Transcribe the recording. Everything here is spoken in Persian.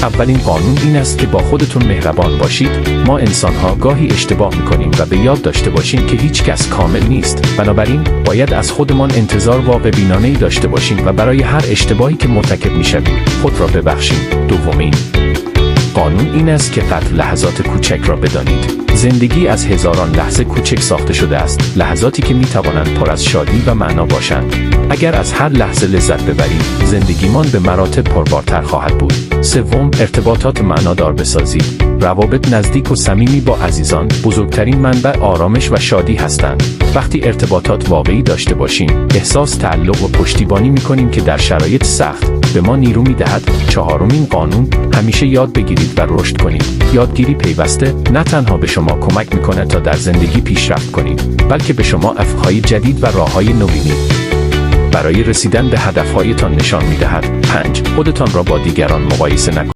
اولین قانون این است که با خودتون مهربان باشید. ما انسان‌ها گاهی اشتباه می‌کنیم و به یاد داشته باشیم که هیچ کس کامل نیست. بنابراین باید از خودمان انتظار واقع‌بینانه‌ای داشته باشیم و برای هر اشتباهی که مرتکب می‌شویم خود را ببخشیم. دومین قانون این است که قدر لحظات کوچک را بدانید. زندگی از هزاران لحظه کوچک ساخته شده است، لحظاتی که می‌توانند پر از شادی و معنا باشند. اگر از هر لحظه لذت ببریم، زندگیمان به مراتب پربارتر خواهد بود. سوم، ارتباطات معنادار بسازید. روابط نزدیک و صمیمی با عزیزان بزرگترین منبع آرامش و شادی هستند. وقتی ارتباطات واقعی داشته باشیم، احساس تعلق و پشتیبانی می‌کنیم که در شرایط سخت به ما نیرو می‌دهد. چهارمین قانون، همیشه یاد بگیرید و رشد کنید. یادگیری پیوسته نه تنها به شما کمک می‌کند تا در زندگی پیشرفت کنید، بلکه به شما افق‌های جدید و راه‌های نوینی برای رسیدن به هدف‌هایتان نشان می‌دهد. 5. خودتان را با دیگران مقایسه نکنید.